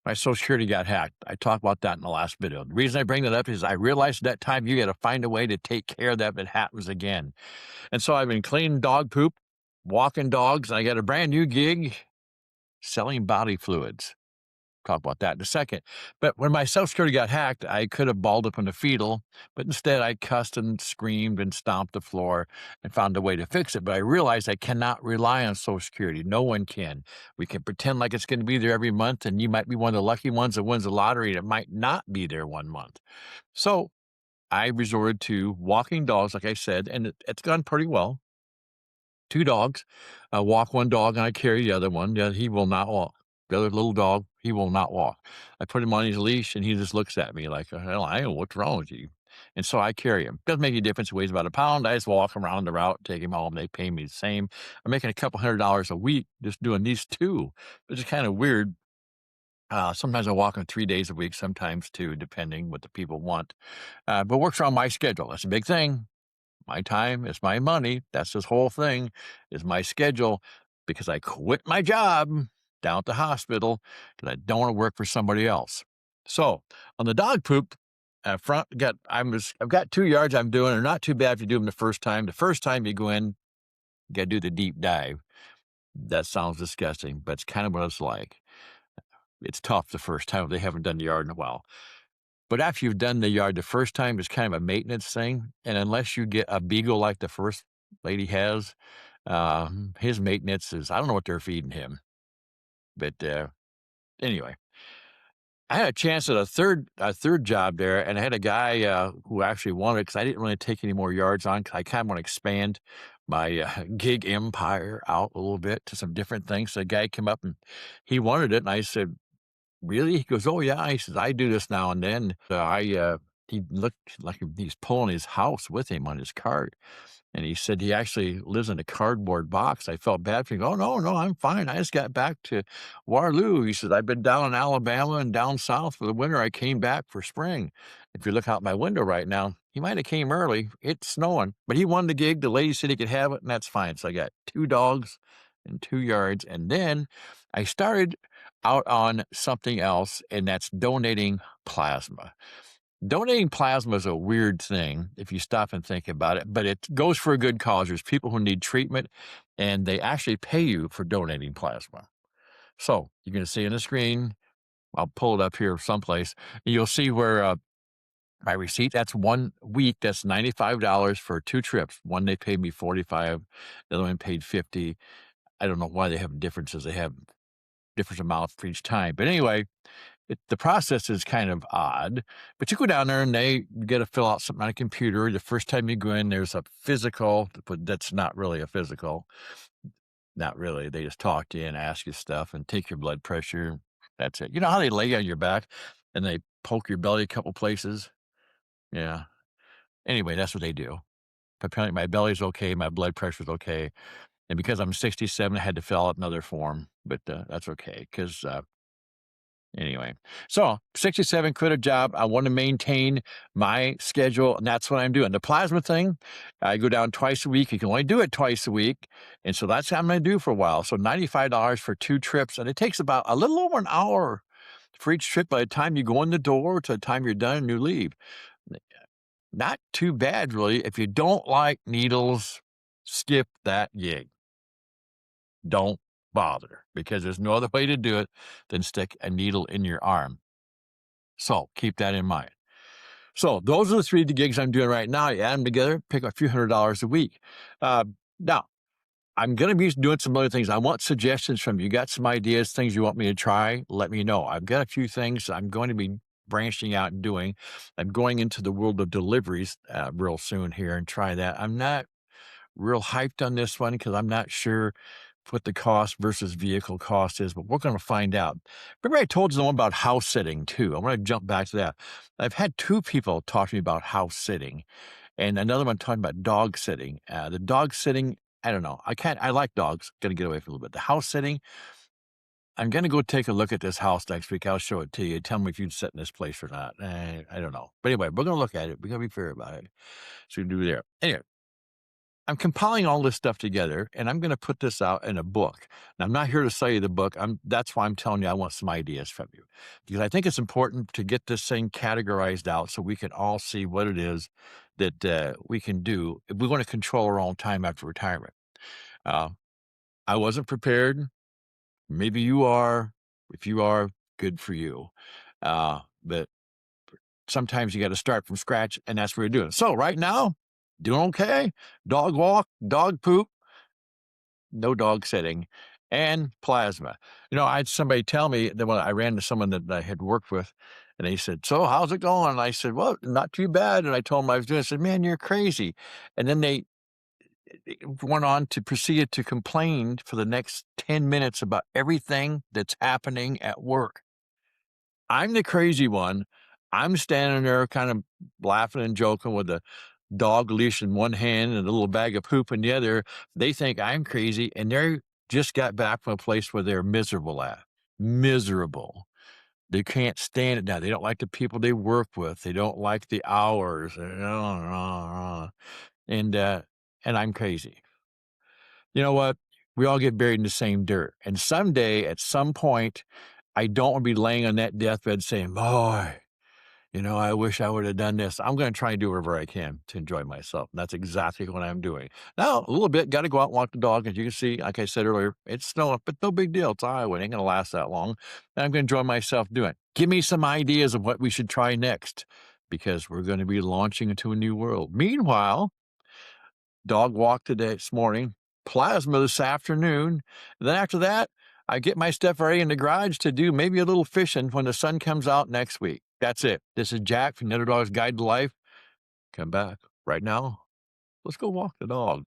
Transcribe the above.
My Social Security got hacked. I talked about that in the last video. The reason I bring that up is I realized that time you got to find a way to take care of that if it happens again. And so I've been cleaning dog poop, walking dogs, and I got a brand new gig selling body fluids. Talk about that in a second. But when my Social Security got hacked, I could have balled up in the fetal, but instead I cussed and screamed and stomped the floor and found a way to fix it. But I realized I cannot rely on Social Security. No one can. We can pretend like it's going to be there every month, and you might be one of the lucky ones that wins the lottery, and it might not be there one month. So I resorted to walking dogs, like I said, and it's gone pretty well. Two dogs. I walk one dog and I carry the other one. Yeah, he will not walk. The other little dog, he will not walk. I put him on his leash and he just looks at me like, hell, I know what's wrong with you. And so I carry him. Doesn't make any difference. He weighs about a pound. I just walk him around the route, take him home. They pay me the same. I'm making a couple $100 a week just doing these two, which is kind of weird. Sometimes I walk them 3 days a week, sometimes two, depending what the people want. But works around my schedule. That's a big thing. My time is my money. That's this whole thing is my schedule because I quit my job down at the hospital because I don't want to work for somebody else. So on the dog poop front, I've got 2 yards I'm doing. They're not too bad if you do them the first time. The first time you go in, you got to do the deep dive. That sounds disgusting, but it's kind of what it's like. It's tough the first time if they haven't done the yard in a while. But after you've done the yard the first time, it's kind of a maintenance thing, and unless you get a beagle like the first lady has, his maintenance is I don't know what they're feeding him, but, anyway. I had a chance at a third job there, and I had a guy, who actually wanted it because I didn't really take any more yards on because I kinda wanna expand my, gig empire out a little bit to some different things, so the guy came up and he wanted it, and I said, "Really?" He goes, "Oh, yeah." He says, "I do this now and then." He looked like he's pulling his house with him on his cart, and he said he actually lives in a cardboard box. I felt bad for him. "Oh, no, no, I'm fine. I just got back to Waterloo." He says, "I've been down in Alabama and down south for the winter. I came back for spring. If you look out my window right now, he might have came early. It's snowing." But he won the gig. The lady said he could have it, and that's fine. So I got 2 dogs and 2 yards, and then I started out on something else, and that's donating plasma. Donating plasma is a weird thing if you stop and think about it, but it goes for a good cause. There's people who need treatment, and they actually pay you for donating plasma. So you're going to see on the screen, I'll pull it up here someplace. You'll see where my receipt, that's 1 week, that's $95 for 2 trips. One they paid me 45, the other one paid 50. I don't know why they have differences. They have different amounts for each time. But anyway, the process is kind of odd, but you go down there and they get to fill out something on a computer. The first time you go in, there's a physical, but that's not really a physical. Not really. They just talk to you and ask you stuff and take your blood pressure. That's it. You know how they lay you on your back and they poke your belly a couple places? Yeah. Anyway, that's what they do. Apparently my belly's okay, my blood pressure's okay. And because I'm 67, I had to fill out another form, but that's okay because anyway, so 67, quit a job. I want to maintain my schedule, and that's what I'm doing. The plasma thing, I go down twice a week. You can only do it twice a week. And so that's what I'm going to do for a while. So $95 for 2 trips. And it takes about a little over an hour for each trip by the time you go in the door to the time you're done and you leave. Not too bad, really. If you don't like needles, skip that gig. Don't bother because there's no other way to do it than stick a needle in your arm. So keep that in mind. So those are the three gigs I'm doing right now. You add them together, pick a few $100 a week. Now, I'm going to be doing some other things. I want suggestions from you. You got some ideas, things you want me to try? Let me know. I've got a few things I'm going to be branching out and doing. I'm going into the world of deliveries real soon here and try that. I'm not real hyped on this one because I'm not sure what the cost versus vehicle cost is, but we're going to find out. Remember, I told you the one about house sitting too. I want to jump back to that. I've had two people talk to me about house sitting, and another one talking about dog sitting. The dog sitting, I don't know. I like dogs. Got to get away for a little bit. The house sitting, I'm going to go take a look at this house next week. I'll show it to you. Tell me if you'd sit in this place or not. I don't know. But anyway, we're going to look at it. We're going to be fair about it. So we do there. Anyway, I'm compiling all this stuff together, and I'm gonna put this out in a book. And I'm not here to sell you the book. That's why I'm telling you I want some ideas from you, because I think it's important to get this thing categorized out so we can all see what it is that we can do if we want to control our own time after retirement. Uh, I wasn't prepared. Maybe you are. If you are, good for you. But sometimes you got to start from scratch, and that's what we're doing. So right now, doing okay. Dog walk, dog poop, no dog sitting, and plasma. I had somebody tell me that when I ran to someone that I had worked with, and they said, "So how's it going?" And I said, "Well, not too bad." And I told them I was doing. I said, "Man, you're crazy." And then they went on to proceed to complain for the next 10 minutes about everything that's happening at work. I'm the crazy one. I'm standing there kind of laughing and joking with a dog leash in one hand and a little bag of poop in the other. They think I'm crazy, and they just got back from a place where they're miserable at. Miserable. They can't stand it now. They don't like the people they work with. They don't like the hours. And and I'm crazy. You know what? We all get buried in the same dirt. And someday, at some point, I don't want to be laying on that deathbed saying, "Boy, I wish I would have done this." I'm going to try and do whatever I can to enjoy myself. And that's exactly what I'm doing. Now, a little bit, got to go out and walk the dog. As you can see, like I said earlier, it's snowing, but no big deal. It's Iowa. It ain't going to last that long. And I'm going to enjoy myself doing it. Give me some ideas of what we should try next, because we're going to be launching into a new world. Meanwhile, dog walk today this morning, plasma this afternoon. And then after that, I get my stuff ready in the garage to do maybe a little fishing when the sun comes out next week. That's it. This is Jack from the Underdog's Guide to Life. Come back right now. Let's go walk the dog.